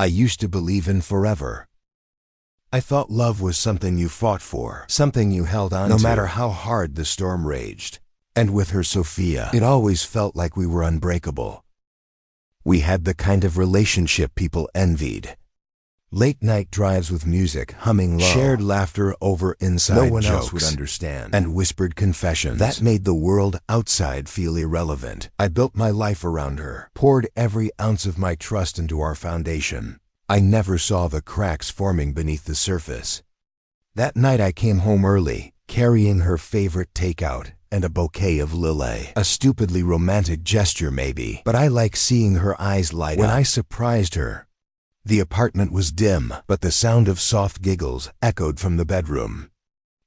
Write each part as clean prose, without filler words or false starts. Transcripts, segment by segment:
I used to believe in forever. I thought love was something you fought for, something you held on to, no matter how hard the storm raged. And with her Sophia, it always felt like we were unbreakable. We had the kind of relationship people envied. Late-night drives with music humming low, shared laughter over inside jokes no one else would understand, and whispered confessions that made the world outside feel irrelevant. I built my life around her, poured every ounce of my trust into our foundation. I never saw the cracks forming beneath the surface. That night I came home early, carrying her favorite takeout and a bouquet of lily. A stupidly romantic gesture maybe, but I like seeing her eyes light up. When I surprised her, the apartment was dim, but the sound of soft giggles echoed from the bedroom.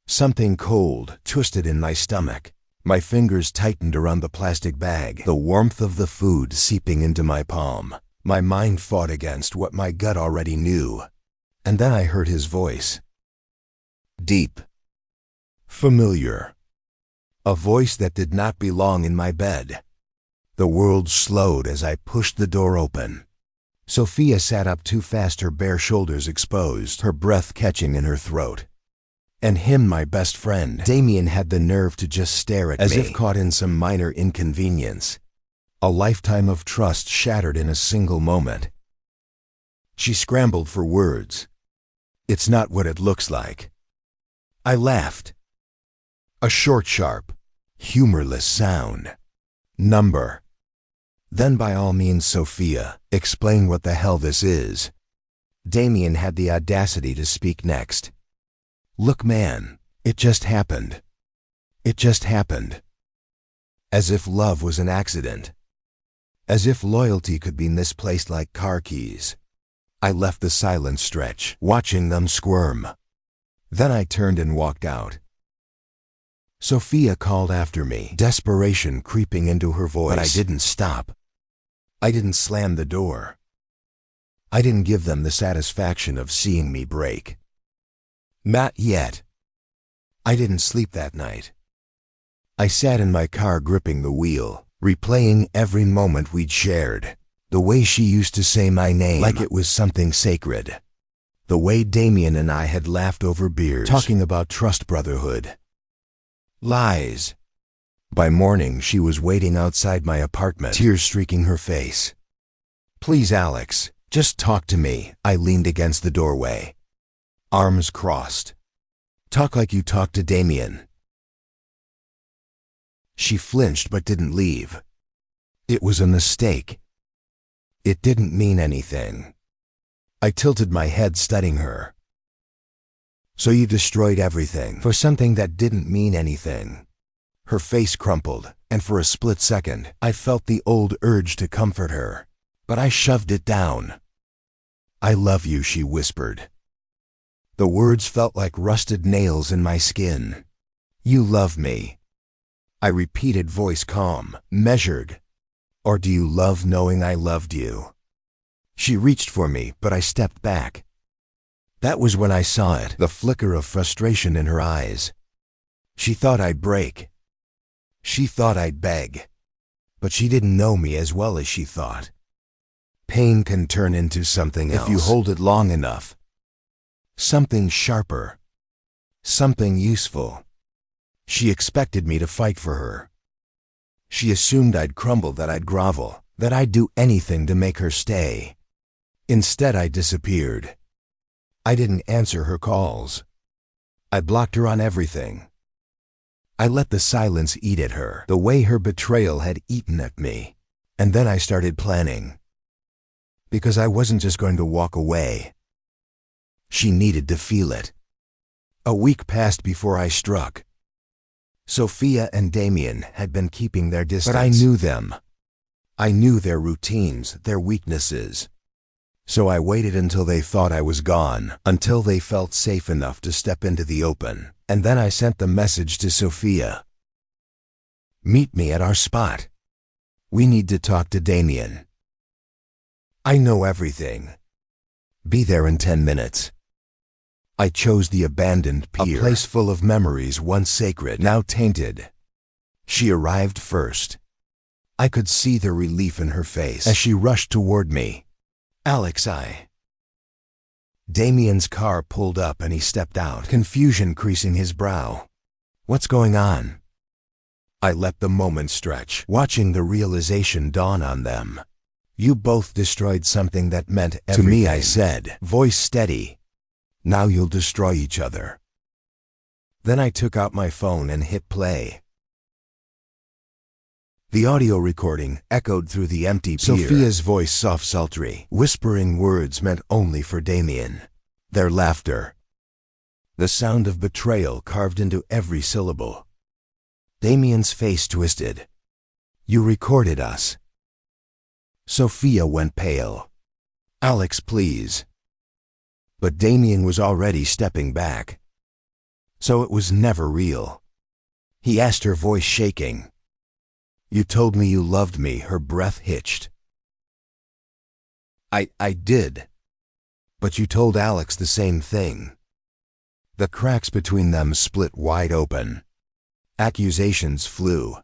Something cold twisted in my stomach. My fingers tightened around the plastic bag, the warmth of the food seeping into my palm. My mind fought against what my gut already knew. And then I heard his voice. Deep. Familiar. A voice that did not belong in my bed. The world slowed as I pushed the door open. Sophia sat up too fast, her bare shoulders exposed, her breath catching in her throat. And him, my best friend, Damien, had the nerve to just stare at me, as if caught in some minor inconvenience. A lifetime of trust shattered in a single moment. She scrambled for words. It's not what it looks like. I laughed. A short, sharp, humorless sound. Number. Then by all means, Sophia, explain what the hell this is. Damien had the audacity to speak next. Look, man, it just happened. It just happened. As if love was an accident. As if loyalty could be misplaced like car keys. I left the silent stretch, watching them squirm. Then I turned and walked out. Sophia called after me, desperation creeping into her voice. But I didn't stop. I didn't slam the door. I didn't give them the satisfaction of seeing me break. Not yet. I didn't sleep that night. I sat in my car gripping the wheel, replaying every moment we'd shared. The way she used to say my name like it was something sacred. The way Damien and I had laughed over beers, talking about trust, brotherhood. Lies. By morning she was waiting outside my apartment, tears streaking her face. Please, Alex, just talk to me. I leaned against the doorway, arms crossed. Talk like you talked to Damien. She flinched but didn't leave. It was a mistake. It didn't mean anything. I tilted my head, studying her. So you destroyed everything for something that didn't mean anything. Her face crumpled, and for a split second, I felt the old urge to comfort her. But I shoved it down. I love you, she whispered. The words felt like rusted nails in my skin. You love me. I repeated, voice calm, measured. Or do you love knowing I loved you? She reached for me, but I stepped back. That was when I saw it, the flicker of frustration in her eyes. She thought I'd break. She thought I'd beg. But she didn't know me as well as she thought. Pain can turn into something else if you hold it long enough. Something sharper. Something useful. She expected me to fight for her. She assumed I'd crumble, that I'd grovel, that I'd do anything to make her stay. Instead, I disappeared. I didn't answer her calls. I blocked her on everything. I let the silence eat at her, the way her betrayal had eaten at me. And then I started planning. Because I wasn't just going to walk away. She needed to feel it. A week passed before I struck. Sophia and Damien had been keeping their distance. But I knew them. I knew their routines, their weaknesses. So I waited until they thought I was gone, until they felt safe enough to step into the open. And then I sent the message to Sophia. Meet me at our spot. We need to talk to Damien. I know everything. Be there in 10 minutes. I chose the abandoned pier, a place full of memories once sacred, now tainted. She arrived first. I could see the relief in her face as she rushed toward me. Alex, Damien's car pulled up and he stepped out, confusion creasing his brow. What's going on? I let the moment stretch, watching the realization dawn on them. You both destroyed something that meant everything. To me, I said, voice steady. Now you'll destroy each other. Then I took out my phone and hit play. The audio recording echoed through the empty pier. Sophia's voice soft sultry, whispering words meant only for Damien. Their laughter. The sound of betrayal carved into every syllable. Damien's face twisted. You recorded us. Sophia went pale. Alex, please. But Damien was already stepping back. So it was never real. He asked, her voice shaking. You told me you loved me, her breath hitched. I did. But you told Alex the same thing. The cracks between them split wide open. Accusations flew.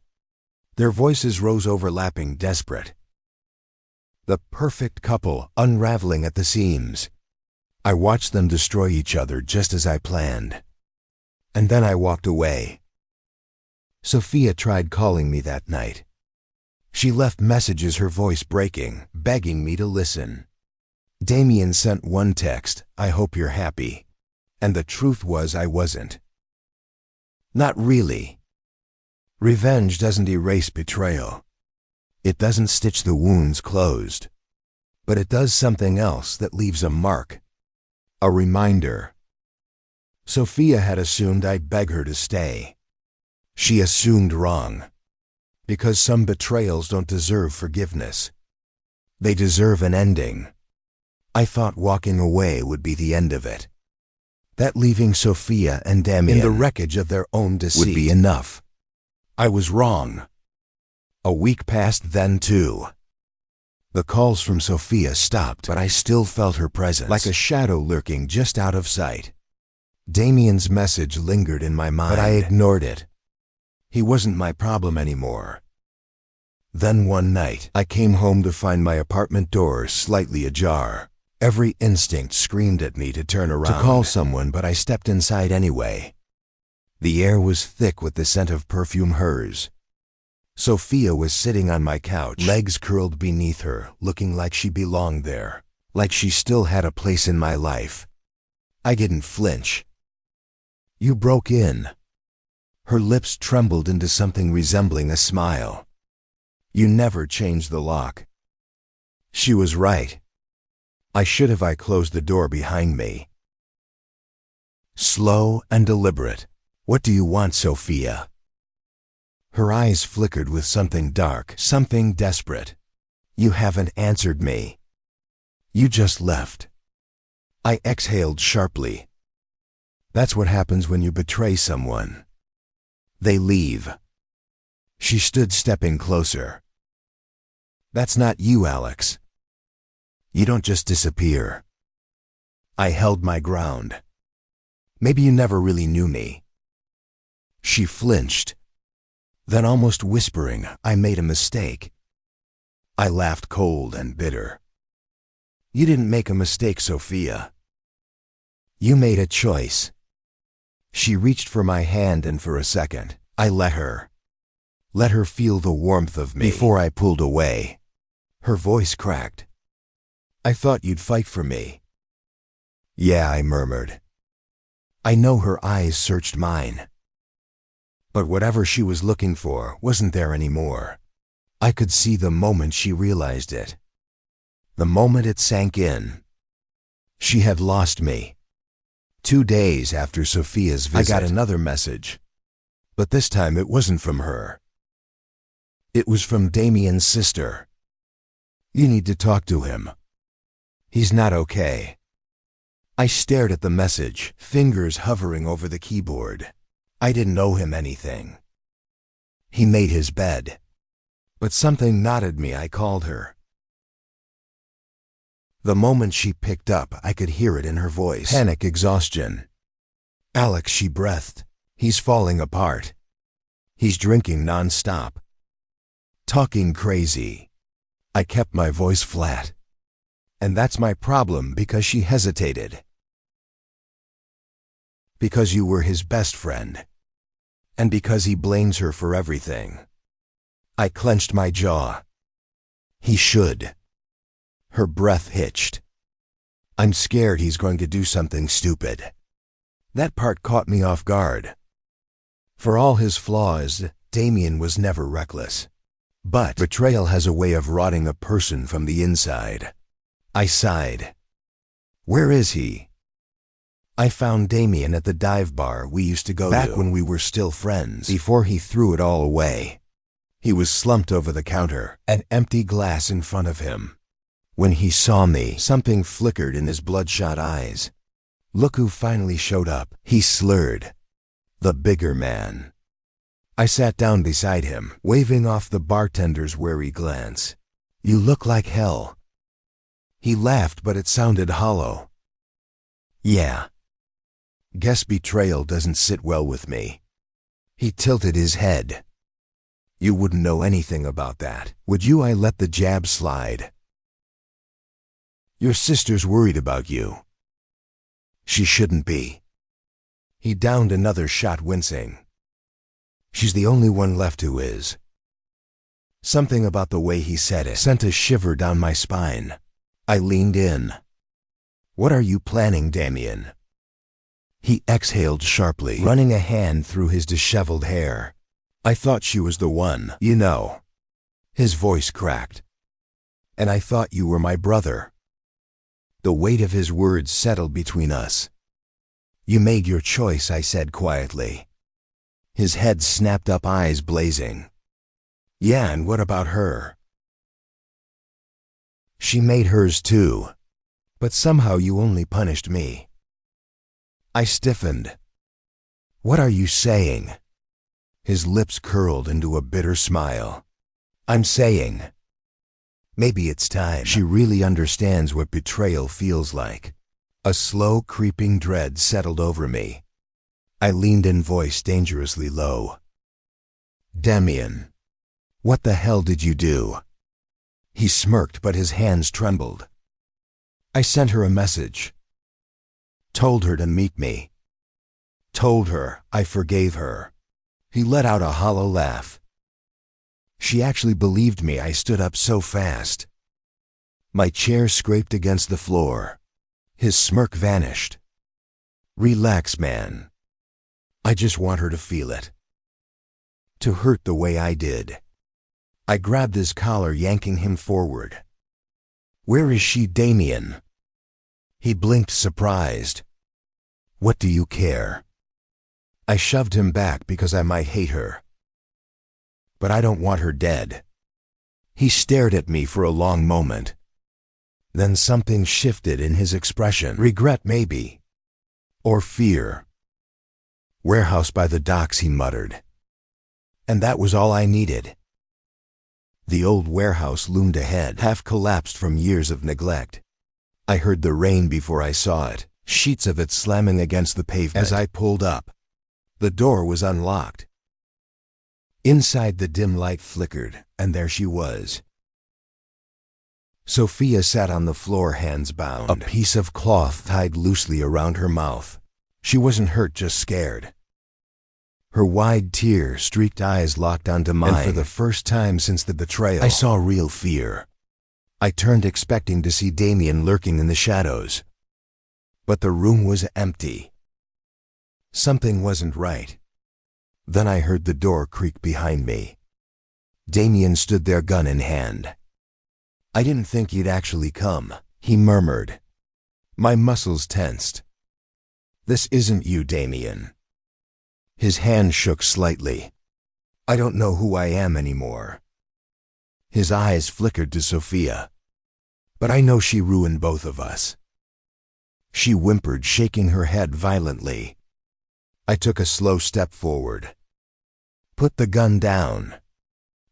Their voices rose overlapping, desperate. The perfect couple unraveling at the seams. I watched them destroy each other just as I planned. And then I walked away. Sophia tried calling me that night. She left messages, her voice breaking, begging me to listen. Damien sent one text, I hope you're happy. And the truth was I wasn't. Not really. Revenge doesn't erase betrayal. It doesn't stitch the wounds closed. But it does something else that leaves a mark. A reminder. Sophia had assumed I'd beg her to stay. She assumed wrong. Because some betrayals don't deserve forgiveness. They deserve an ending. I thought walking away would be the end of it. That leaving Sophia and Damien in the wreckage of their own deceit would be enough. I was wrong. A week passed then too. The calls from Sophia stopped, but I still felt her presence, like a shadow lurking just out of sight. Damien's message lingered in my mind, but I ignored it. He wasn't my problem anymore. Then one night, I came home to find my apartment door slightly ajar. Every instinct screamed at me to turn around, to call someone, but I stepped inside anyway. The air was thick with the scent of perfume, hers. Sophia was sitting on my couch, legs curled beneath her, looking like she belonged there, like she still had a place in my life. I didn't flinch. You broke in. Her lips trembled into something resembling a smile. You never changed the lock. She was right. I should have. I closed the door behind me. Slow and deliberate. What do you want, Sophia? Her eyes flickered with something dark, something desperate. You haven't answered me. You just left. I exhaled sharply. That's what happens when you betray someone. They leave. She stood, stepping closer. That's not you, Alex. You don't just disappear. I held my ground. Maybe you never really knew me. She flinched. Then, almost whispering, I made a mistake. I laughed, cold and bitter. You didn't make a mistake, Sophia. You made a choice. She reached for my hand, and for a second, I let her. Let her feel the warmth of me before I pulled away. Her voice cracked. I thought you'd fight for me. Yeah, I murmured. I know her eyes searched mine. But whatever she was looking for wasn't there anymore. I could see the moment she realized it. The moment it sank in. She had lost me. 2 days after Sophia's visit, I got another message. But this time it wasn't from her. It was from Damien's sister. You need to talk to him. He's not okay. I stared at the message, fingers hovering over the keyboard. I didn't owe him anything. He made his bed. But something nodded me. I called her. The moment she picked up, I could hear it in her voice. Panic, exhaustion. Alex, she breathed. He's falling apart. He's drinking non-stop. Talking crazy. I kept my voice flat. And that's my problem, because she hesitated. Because you were his best friend. And because he blames her for everything. I clenched my jaw. He should. Her breath hitched. I'm scared he's going to do something stupid. That part caught me off guard. For all his flaws, Damien was never reckless. But betrayal has a way of rotting a person from the inside. I sighed. Where is he? I found Damien at the dive bar we used to go to back when we were still friends, before he threw it all away. He was slumped over the counter, an empty glass in front of him. When he saw me, something flickered in his bloodshot eyes. Look who finally showed up, he slurred. The bigger man. I sat down beside him, waving off the bartender's wary glance. You look like hell. He laughed, but it sounded hollow. Yeah. Guess betrayal doesn't sit well with me. He tilted his head. You wouldn't know anything about that, would you? I let the jab slide. Your sister's worried about you. She shouldn't be. He downed another shot, wincing. She's the only one left who is. Something about the way he said it sent a shiver down my spine. I leaned in. What are you planning, Damien? He exhaled sharply, running a hand through his disheveled hair. I thought she was the one, you know. His voice cracked. And I thought you were my brother. The weight of his words settled between us. You made your choice, I said quietly. His head snapped up, eyes blazing. Yeah, and what about her? She made hers too. But somehow you only punished me. I stiffened. What are you saying? His lips curled into a bitter smile. I'm saying, maybe it's time she really understands what betrayal feels like. A slow, creeping dread settled over me. I leaned in, voice dangerously low. Damien, what the hell did you do? He smirked, but his hands trembled. I sent her a message. Told her to meet me. Told her I forgave her. He let out a hollow laugh. She actually believed me. I stood up so fast. My chair scraped against the floor. His smirk vanished. Relax, man. I just want her to feel it. To hurt the way I did. I grabbed his collar, yanking him forward. Where is she, Damien? He blinked, surprised. What do you care? I shoved him back because I might hate her. But I don't want her dead. He stared at me for a long moment. Then something shifted in his expression. Regret, maybe. Or fear. Warehouse by the docks, he muttered. And that was all I needed. The old warehouse loomed ahead, half collapsed from years of neglect. I heard the rain before I saw it, sheets of it slamming against the pavement. As I pulled up, the door was unlocked. Inside, the dim light flickered, and there she was. Sophia sat on the floor, hands bound, a piece of cloth tied loosely around her mouth. She wasn't hurt, just scared. Her wide, tear-streaked eyes locked onto mine, and for the first time since the betrayal, I saw real fear. I turned, expecting to see Damien lurking in the shadows. But the room was empty. Something wasn't right. Then I heard the door creak behind me. Damien stood there, gun in hand. I didn't think you'd actually come, he murmured. My muscles tensed. This isn't you, Damien. His hand shook slightly. I don't know who I am anymore. His eyes flickered to Sophia. But I know she ruined both of us. She whimpered, shaking her head violently. I took a slow step forward. Put the gun down.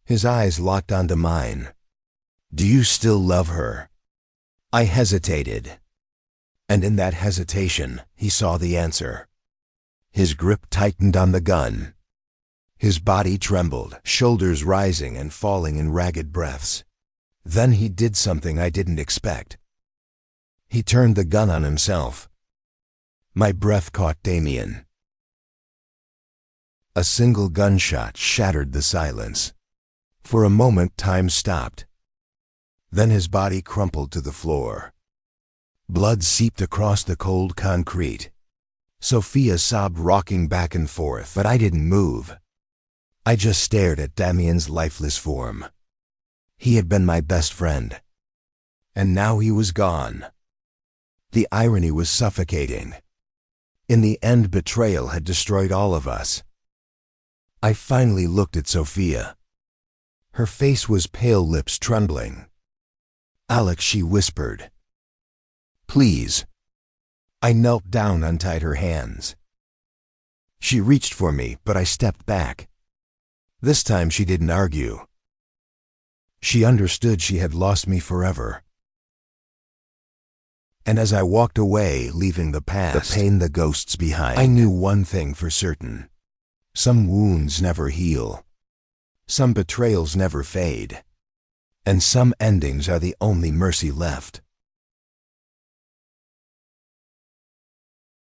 His eyes locked onto mine. Do you still love her? I hesitated. And in that hesitation, he saw the answer. His grip tightened on the gun. His body trembled, shoulders rising and falling in ragged breaths. Then he did something I didn't expect. He turned the gun on himself. My breath caught Damien. A single gunshot shattered the silence. For a moment, time stopped. Then his body crumpled to the floor. Blood seeped across the cold concrete. Sophia sobbed, rocking back and forth, but I didn't move. I just stared at Damien's lifeless form. He had been my best friend. And now he was gone. The irony was suffocating. In the end, betrayal had destroyed all of us. I finally looked at Sophia. Her face was pale, lips trembling. "Alex," she whispered. "Please." I knelt down, untied her hands. She reached for me, but I stepped back. This time she didn't argue. She understood she had lost me forever. And as I walked away, leaving the past, the pain, the ghosts behind, I knew one thing for certain. Some wounds never heal. Some betrayals never fade. And some endings are the only mercy left.